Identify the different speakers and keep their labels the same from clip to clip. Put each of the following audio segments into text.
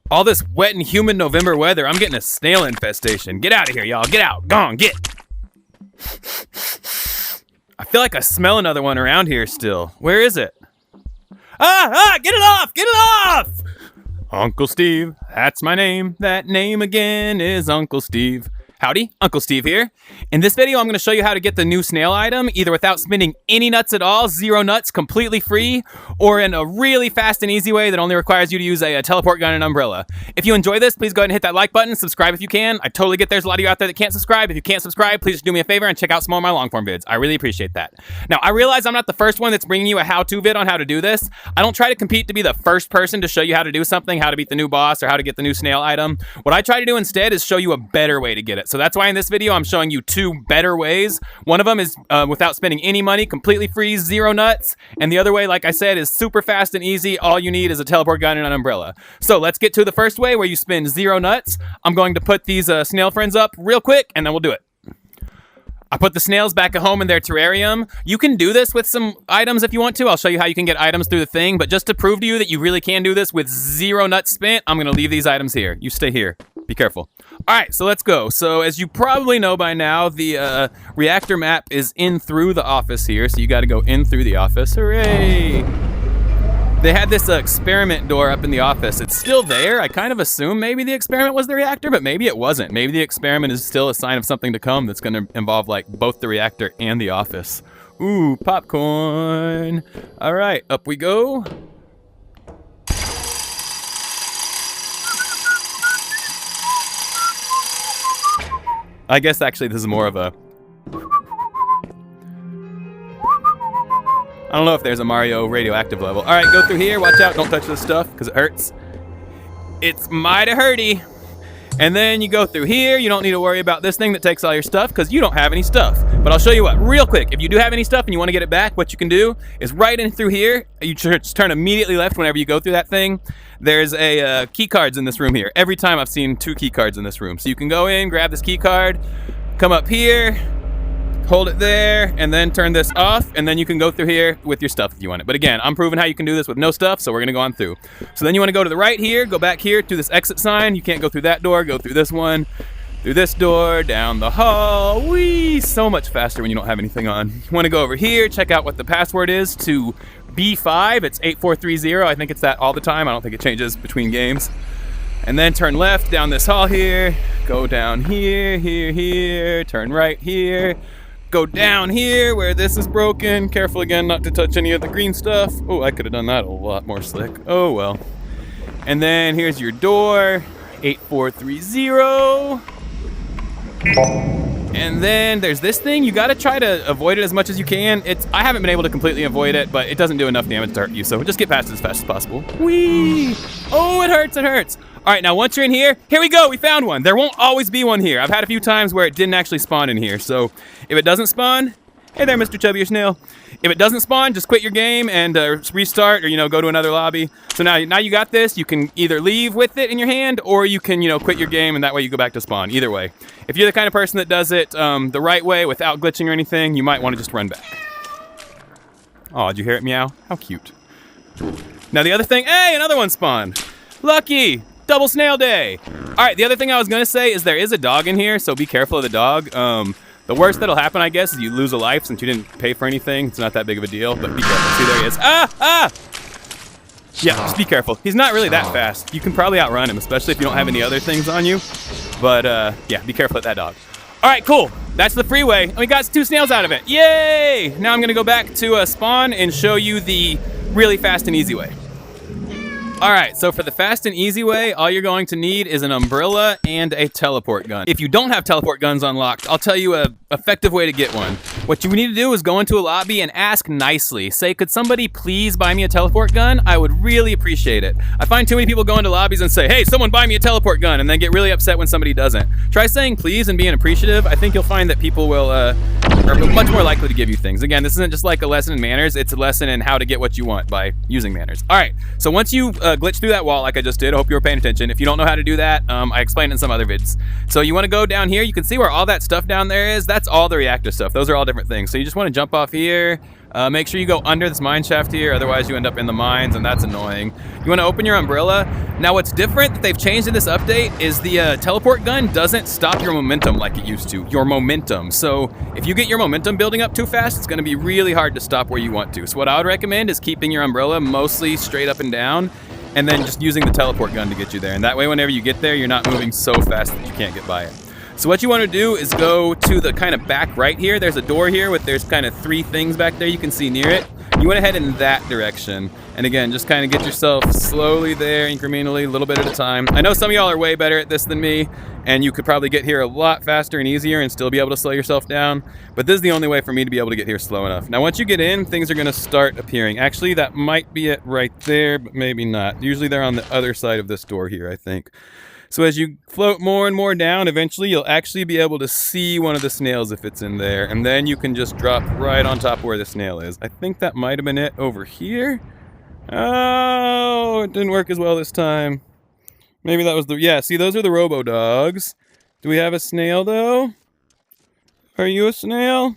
Speaker 1: All this wet and humid November weather, I'm getting a snail infestation. Get out of here, y'all. Get out. Go on, get. I feel like I smell another one around here still. Where is it? Get it off! Get it off! Uncle Steve, that's my name. That name again is Uncle Steve. Howdy, Uncle Steve here. In this video, I'm going to show you how to get the new snail item, either without spending any nuts at all, 0 nuts, completely free, or in a really fast and easy way that only requires you to use a teleport gun and umbrella. If you enjoy this, please go ahead and hit that like button, subscribe if you can. I totally get there's a lot of you out there that can't subscribe. If you can't subscribe, please just do me a favor and check out some more of my long form vids. I really appreciate that. Now, I realize I'm not the first one that's bringing you a how-to vid on how to do this. I don't try to compete to be the first person to show you how to do something, how to beat the new boss, or how to get the new snail item. What I try to do instead is show you a better way to get it. So that's why in this video, I'm showing you 2 better ways. One of them is without spending any money, completely free, 0 nuts. And the other way, like I said, is super fast and easy. All you need is a teleport gun and an umbrella. So let's get to the first way where you spend 0 nuts. I'm going to put these snail friends up real quick and then we'll do it. I put the snails back at home in their terrarium. You can do this with some items if you want to. I'll show you how you can get items through the thing. But just to prove to you that you really can do this with 0 nuts spent, I'm going to leave these items here. You stay here. Be careful. All right, so let's go. So as you probably know by now, the reactor map is in through the office here. So you got to go in through the office. Hooray! They had this experiment door up in the office. It's still there. I kind of assume maybe the experiment was the reactor, but maybe it wasn't. Maybe the experiment is still a sign of something to come that's going to involve like both the reactor and the office. Ooh, popcorn. All right, up we go. I guess actually this is more of a... I don't know if there's a Mario radioactive level. All right, go through here. Watch out. Don't touch this stuff because it hurts. It's mighty hurty. And then you go through here. You don't need to worry about this thing that takes all your stuff because you don't have any stuff. But I'll show you what, real quick. If you do have any stuff and you want to get it back, what you can do is right in through here. You just turn immediately left whenever you go through that thing. There's a key cards in this room here. Every time I've seen 2 key cards in this room. So you can go in, grab this key card, come up here, hold it there, and then turn this off, and then you can go through here with your stuff if you want it. But again, I'm proving how you can do this with no stuff, so we're gonna go on through. So then you wanna go to the right here, go back here to this exit sign. You can't go through that door, go through this one, through this door, down the hall. Whee! So much faster when you don't have anything on. You wanna go over here, check out what the password is to B5. It's 8430. I think it's that all the time. I don't think it changes between games. And then turn left down this hall here, go down here, here, turn right here, go down here where this is broken. Careful again not to touch any of the green stuff. Oh, I could have done that a lot more slick. Oh well. And then here's your door, 8430. And then there's this thing. You gotta try to avoid it as much as you can. I haven't been able to completely avoid it, but it doesn't do enough damage to hurt you, so just get past it as fast as possible. Whee! Oh, it hurts, it hurts. All right, now once you're in here we go, we found one. There won't always be one here. I've had a few times where it didn't actually spawn in here, so if it doesn't spawn, hey there, Mr. ChubbierSnail. If it doesn't spawn, just quit your game and restart or, go to another lobby. So now you got this. You can either leave with it in your hand or you can, quit your game and that way you go back to spawn. Either way. If you're the kind of person that does it the right way without glitching or anything, you might want to just run back. Oh, did you hear it meow? How cute. Now the other thing, hey, another one spawned. Lucky. Double snail day. All right, the other thing I was going to say is there is a dog in here, so be careful of the dog. The worst that'll happen, I guess, is you lose a life since you didn't pay for anything. It's not that big of a deal, but be careful. See, there he is. Ah! Yeah, just be careful. He's not really that fast. You can probably outrun him, especially if you don't have any other things on you. But, yeah, be careful with that dog. All right, cool. That's the freeway, and we got 2 snails out of it. Yay! Now I'm going to go back to spawn and show you the really fast and easy way. All right, so for the fast and easy way, all you're going to need is an umbrella and a teleport gun. If you don't have teleport guns unlocked, I'll tell you an effective way to get one. What you need to do is go into a lobby and ask nicely. Say, could somebody please buy me a teleport gun? I would really appreciate it. I find too many people go into lobbies and say, hey, someone buy me a teleport gun, and then get really upset when somebody doesn't. Try saying please and being appreciative. I think you'll find that people are much more likely to give you things. Again, this isn't just like a lesson in manners, it's a lesson in how to get what you want by using manners. All right, so once you glitch through that wall like I just did, I hope you were paying attention. If you don't know how to do that, I explained it in some other vids. So you wanna go down here, you can see where all that stuff down there is. That's all the reactor stuff. Those are all different things. So you just wanna jump off here, Make sure you go under this mine shaft here, otherwise you end up in the mines, and that's annoying. You want to open your umbrella. Now what's different that they've changed in this update is the teleport gun doesn't stop your momentum like it used to. Your momentum. So if you get your momentum building up too fast, it's going to be really hard to stop where you want to. So what I would recommend is keeping your umbrella mostly straight up and down, and then just using the teleport gun to get you there. And that way whenever you get there, you're not moving so fast that you can't get by it. So what you want to do is go to the kind of back right here. There's a door here with there's kind of 3 things back there you can see near it. You want to head in that direction. And again, just kind of get yourself slowly there, incrementally, a little bit at a time. I know some of y'all are way better at this than me, and you could probably get here a lot faster and easier and still be able to slow yourself down. But this is the only way for me to be able to get here slow enough. Now, once you get in, things are going to start appearing. Actually, that might be it right there, but maybe not. Usually they're on the other side of this door here, I think. So as you float more and more down, eventually you'll actually be able to see one of the snails if it's in there, and then you can just drop right on top where the snail is. I think that might have been it over here. Oh, it didn't work as well this time. Maybe that was the... Yeah, see, those are the robo-dogs. Do we have a snail, though? Are you a snail?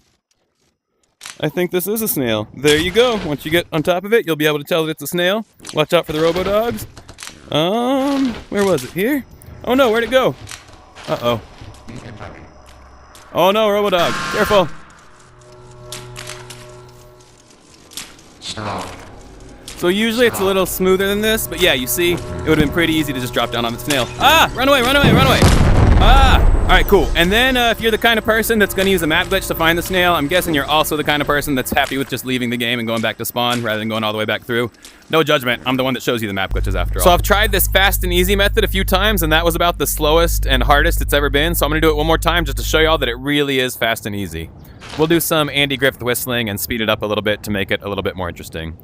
Speaker 1: I think this is a snail. There you go. Once you get on top of it, you'll be able to tell that it's a snail. Watch out for the robo-dogs. Where was it? Here? Oh no, where'd it go? Uh-oh. Oh no, Robodog. Careful. So usually it's a little smoother than this, but yeah, you see, it would have been pretty easy to just drop down on the snail. Ah! Run away, run away, run away! Ah! Alright, cool. And then if you're the kind of person that's going to use a map glitch to find the snail, I'm guessing you're also the kind of person that's happy with just leaving the game and going back to spawn rather than going all the way back through. No judgment, I'm the one that shows you the map glitches after all. So I've tried this fast and easy method a few times, and that was about the slowest and hardest it's ever been, so I'm going to do it one more time just to show y'all that it really is fast and easy. We'll do some Andy Griffith whistling and speed it up a little bit to make it a little bit more interesting.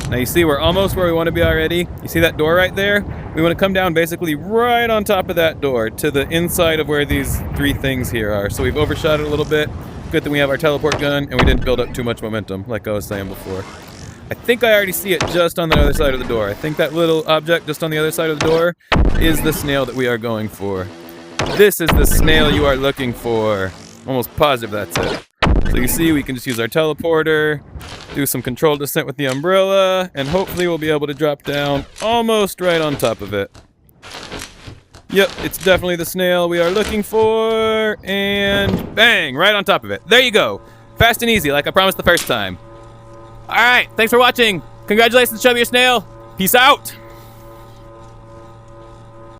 Speaker 1: Now you see we're almost where we want to be already. You see that door right there? We want to come down basically right on top of that door to the inside of where these 3 things here are. So we've overshot it a little bit. Good thing we have our teleport gun and we didn't build up too much momentum like I was saying before. I think I already see it just on the other side of the door. I think that little object just on the other side of the door is the snail that we are going for. This is the snail you are looking for. Almost positive that's it. So you see we can just use our teleporter, do some controlled descent with the umbrella, and hopefully we'll be able to drop down almost right on top of it. Yep, it's definitely the snail we are looking for, and bang, right on top of it. There you go. Fast and easy, like I promised the first time. Alright, thanks for watching. Congratulations, ChubbierSnail. Peace out.